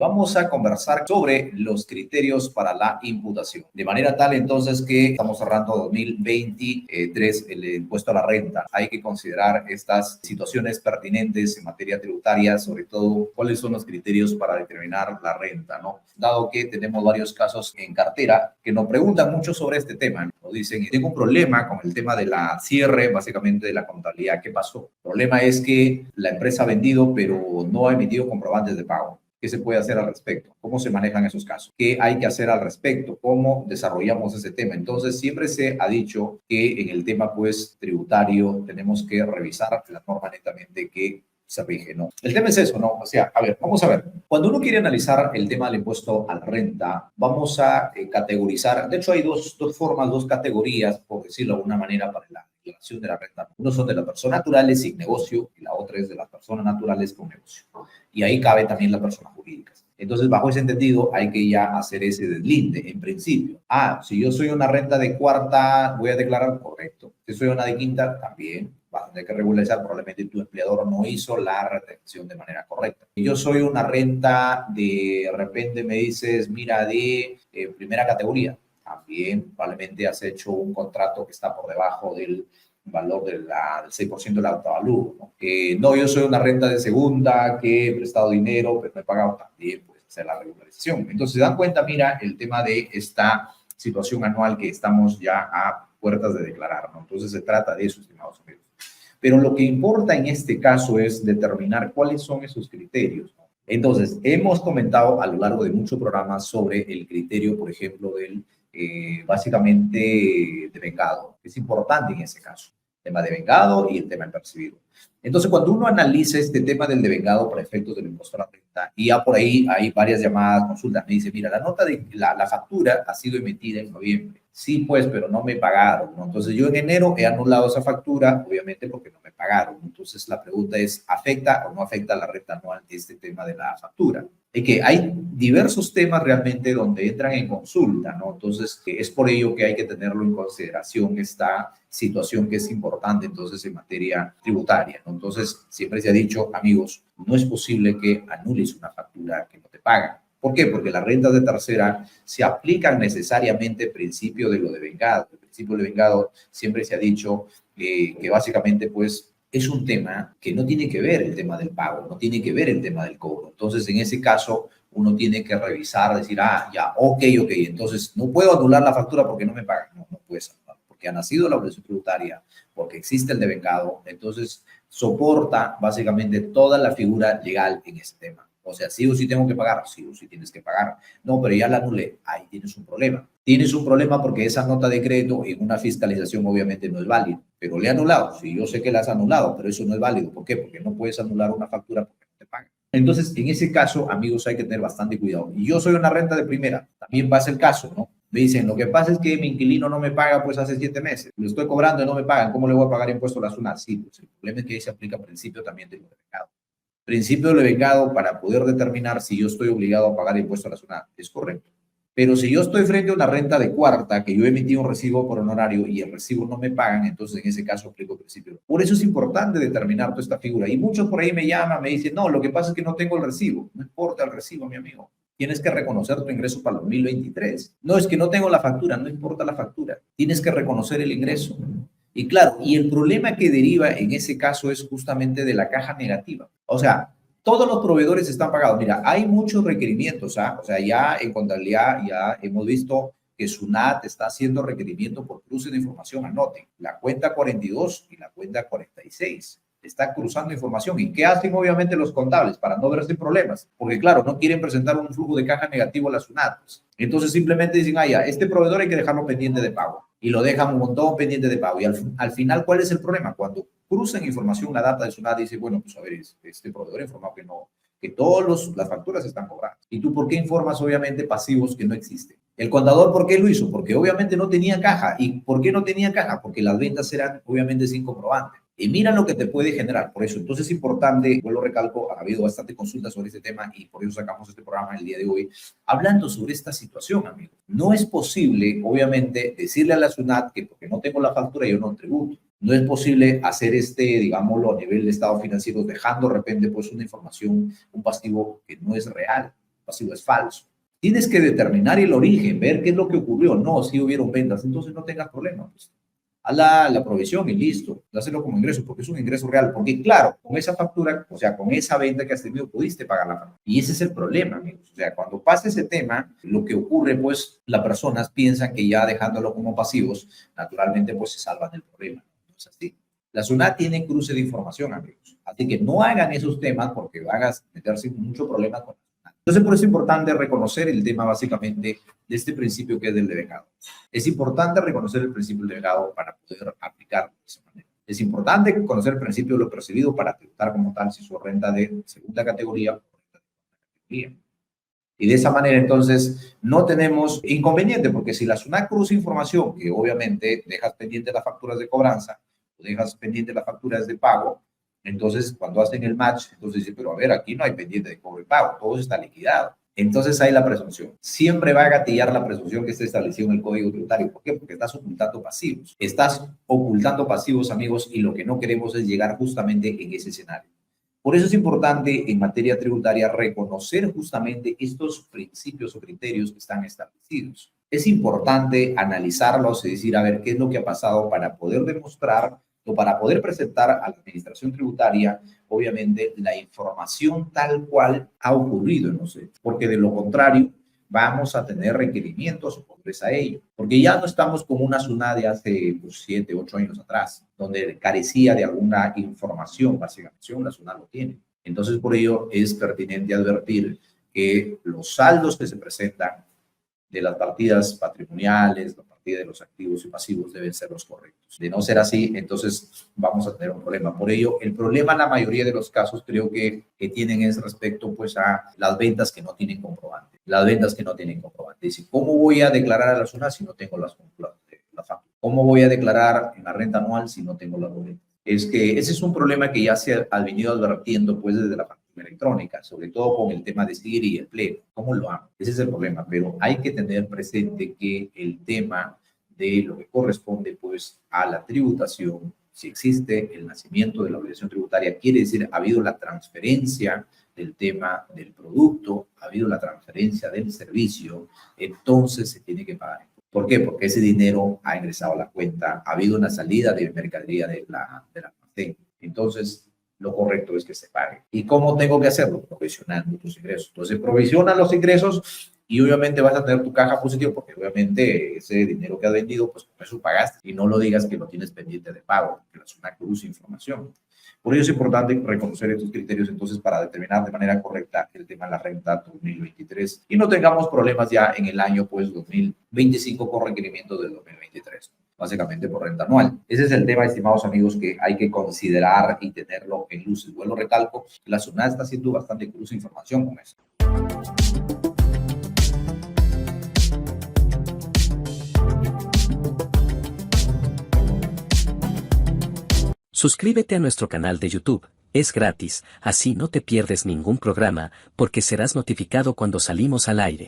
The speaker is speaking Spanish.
Vamos a conversar sobre los criterios para la imputación. De manera tal, entonces, que estamos cerrando 2023 el impuesto a la renta. Hay que considerar estas situaciones pertinentes en materia tributaria, sobre todo cuáles son los criterios para determinar la renta, ¿no? Dado que tenemos varios casos en cartera que nos preguntan mucho sobre este tema. Nos dicen, tengo un problema con el tema de la cierre, básicamente de la contabilidad. ¿Qué pasó? El problema es que la empresa ha vendido, pero no ha emitido comprobantes de pago. ¿Qué se puede hacer al respecto? ¿Cómo se manejan esos casos? ¿Qué hay que hacer al respecto? ¿Cómo desarrollamos ese tema? Entonces, siempre se ha dicho que en el tema, pues, tributario, tenemos que revisar la norma netamente que se rige, ¿no? El tema es eso, ¿no? O sea, a ver, vamos a ver. Cuando uno quiere analizar el tema del impuesto a la renta, vamos a categorizar. De hecho, hay dos formas, dos categorías, por decirlo de alguna manera, para la declaración de la renta. Uno son de las personas naturales sin negocio y la otra es de las personas naturales con negocio. Y ahí cabe también las personas jurídicas. Entonces, bajo ese entendido, hay que ya hacer ese deslinde, en principio. Si yo soy una renta de cuarta, voy a declarar correcto. Si soy una de quinta, también vas a tener que regularizar. Probablemente tu empleador no hizo la retención de manera correcta. Si yo soy una renta de repente me dices, mira, de primera categoría, también probablemente has hecho un contrato que está por debajo del valor del 6% del autovalúo, ¿no? No, yo soy una renta de segunda, que he prestado dinero, pero no he pagado, también puedes hacer la regularización. Entonces, se dan cuenta, mira, el tema de esta situación anual que estamos ya a puertas de declarar, ¿no? Entonces, se trata de eso, estimados amigos. Pero lo que importa en este caso es determinar cuáles son esos criterios, ¿no? Entonces, hemos comentado a lo largo de muchos programas sobre el criterio, por ejemplo, del básicamente de vengado. Es importante en ese caso, el tema de vengado y el tema del percibido. Entonces, cuando uno analiza este tema del devengado para efectos del impuesto a la renta, y ya por ahí hay varias llamadas, consultas, me dice, mira, la nota de la factura ha sido emitida en noviembre. Sí, pues, pero no me pagaron, ¿no? Entonces, yo en enero he anulado esa factura, obviamente porque no me pagaron. Entonces, la pregunta es, ¿afecta o no afecta la renta anual este tema de la factura? Es que hay diversos temas realmente donde entran en consulta, ¿no? Entonces, es por ello que hay que tenerlo en consideración esta situación que es importante entonces en materia tributaria, ¿no? Entonces, siempre se ha dicho, amigos, no es posible que anules una factura que no te pagan. ¿Por qué? Porque las rentas de tercera se aplican necesariamente el principio de lo de vengado. El principio de vengado siempre se ha dicho que básicamente, pues, es un tema que no tiene que ver el tema del pago, no tiene que ver el tema del cobro. Entonces, en ese caso, uno tiene que revisar, decir, ya, ok, entonces no puedo anular la factura porque no me pagan. No, no puedes anular, porque ha nacido la obligación tributaria, porque existe el devengado, entonces soporta básicamente toda la figura legal en ese tema. O sea, sí o sí tengo que pagar, sí o sí tienes que pagar. No, pero ya la anulé, ahí tienes un problema. Tienes un problema porque esa nota de crédito en una fiscalización obviamente no es válida, pero le he anulado. Sí, yo sé que la has anulado, pero eso no es válido. ¿Por qué? Porque no puedes anular una factura porque no te pagan. Entonces, en ese caso, amigos, hay que tener bastante cuidado. Y yo soy una renta de primera, también pasa el caso, ¿no? Me dicen, lo que pasa es que mi inquilino no me paga pues hace 7 meses. Lo estoy cobrando y no me pagan. ¿Cómo le voy a pagar impuesto a la SUNAT? Sí, pues el problema es que ahí se aplica principio también de lo de mercado. Principio de vengado para poder determinar si yo estoy obligado a pagar impuesto a la SUNAT. Es correcto. Pero si yo estoy frente a una renta de cuarta, que yo he emitido un recibo por honorario y el recibo no me pagan, entonces en ese caso aplico el principio. Por eso es importante determinar toda esta figura. Y muchos por ahí me llaman, me dicen, no, lo que pasa es que no tengo el recibo. No importa el recibo, mi amigo. Tienes que reconocer tu ingreso para el 2023. No, es que no tengo la factura, no importa la factura. Tienes que reconocer el ingreso. Y claro, y el problema que deriva en ese caso es justamente de la caja negativa. O sea, todos los proveedores están pagados. Mira, hay muchos requerimientos, ¿ah? O sea, ya en contabilidad ya hemos visto que SUNAT está haciendo requerimiento por cruce de información. Anoten, la cuenta 42 y la cuenta 46. Está cruzando información. ¿Y qué hacen obviamente los contables para no verse problemas? Porque claro, no quieren presentar un flujo de caja negativo a las SUNAT. Entonces simplemente dicen, ya, este proveedor hay que dejarlo pendiente de pago. Y lo dejan un montón pendiente de pago. Y al final, ¿cuál es el problema? Cuando cruzan información, la data de SUNAT dice, bueno, pues a ver, este proveedor informó que no, que todas las facturas están cobradas. ¿Y tú por qué informas obviamente pasivos que no existen? El contador, ¿por qué lo hizo? Porque obviamente no tenía caja. ¿Y por qué no tenía caja? Porque las ventas eran obviamente sin comprobante. Y mira lo que te puede generar. Por eso, entonces es importante, vuelvo recalco, ha habido bastante consulta sobre este tema y por eso sacamos este programa el día de hoy, hablando sobre esta situación, amigos. No es posible, obviamente, decirle a la SUNAT que porque no tengo la factura yo no tributo. No es posible hacer digámoslo, a nivel de estado financiero, dejando de repente pues una información, un pasivo que no es real. pasivo es falso. Tienes que determinar el origen, ver qué es lo que ocurrió. No, si hubieron ventas, entonces no tengas problemas. Pues. Haz la provisión y listo. Hazlo como ingreso, porque es un ingreso real. Porque claro, con esa factura, o sea, con esa venta que has tenido, pudiste pagar la factura. Y ese es el problema, amigos. O sea, cuando pasa ese tema, lo que ocurre, pues, las personas piensan que ya dejándolo como pasivos, naturalmente, pues, se salvan del problema. No es así. La SUNAT tiene cruce de información, amigos. Así que no hagan esos temas porque van a meterse en mucho problema con la SUNAT. Entonces, por eso es importante reconocer el tema, básicamente, de este principio que es del devengado. Es importante reconocer el principio del devengado para poder aplicarlo de esa manera. Es importante conocer el principio de lo percibido para tributar como tal si su renta de segunda categoría o renta de segunda categoría. Y de esa manera, entonces, no tenemos inconveniente, porque si la SUNAT cruza información, que obviamente dejas pendiente las facturas de cobranza, o dejas pendiente las facturas de pago, entonces cuando hacen el match, entonces dicen, pero a ver, aquí no hay pendiente de cobro y pago, todo está liquidado. Entonces hay la presunción. Siempre va a gatillar la presunción que está establecida en el Código Tributario. ¿Por qué? Porque estás ocultando pasivos. Estás ocultando pasivos, amigos, y lo que no queremos es llegar justamente en ese escenario. Por eso es importante en materia tributaria reconocer justamente estos principios o criterios que están establecidos. Es importante analizarlos y decir, a ver, qué es lo que ha pasado para poder demostrar o para poder presentar a la administración tributaria, obviamente, la información tal cual ha ocurrido, no sé, porque de lo contrario vamos a tener requerimientos opositores a ello, porque ya no estamos como una SUNAT de hace 7, 8 años atrás, donde carecía de alguna información, básicamente, la SUNAT lo tiene. Entonces, por ello es pertinente advertir que los saldos que se presentan de las partidas patrimoniales, la partida de los activos y pasivos deben ser los correctos. De no ser así, entonces vamos a tener un problema. Por ello, el problema en la mayoría de los casos creo que tienen es respecto pues a las ventas que no tienen comprobante. Las ventas que no tienen comprobante. Es decir, ¿cómo voy a declarar a la SUNAT si no tengo las facturas? ¿Cómo voy a declarar en la renta anual si no tengo las boletas? Es que ese es un problema que ya se ha venido advirtiendo pues desde la electrónica, sobre todo con el tema de STIR y el pleno. ¿Cómo lo hago? Ese es el problema, pero hay que tener presente que el tema de lo que corresponde pues a la tributación, si existe el nacimiento de la obligación tributaria, quiere decir ha habido la transferencia del tema del producto, ha habido la transferencia del servicio, entonces se tiene que pagar. ¿Por qué? Porque ese dinero ha ingresado a la cuenta, ha habido una salida de mercadería de la almacén. Entonces, lo correcto es que se pague. ¿Y cómo tengo que hacerlo? Provisionando tus ingresos. Entonces, provisiona los ingresos y obviamente vas a tener tu caja positiva porque obviamente ese dinero que has vendido, pues con eso pagaste. Y no lo digas que lo tienes pendiente de pago, que es una cruz información. Por ello es importante reconocer estos criterios entonces para determinar de manera correcta el tema de la renta 2023 y no tengamos problemas ya en el año pues 2025 con requerimientos del 2023, básicamente por renta anual. Ese es el tema, estimados amigos, que hay que considerar y tenerlo en luces. Vuelvo recalco, la SUNAT está haciendo bastante cruz información con eso. Suscríbete a nuestro canal de YouTube, es gratis, así no te pierdes ningún programa, porque serás notificado cuando salimos al aire.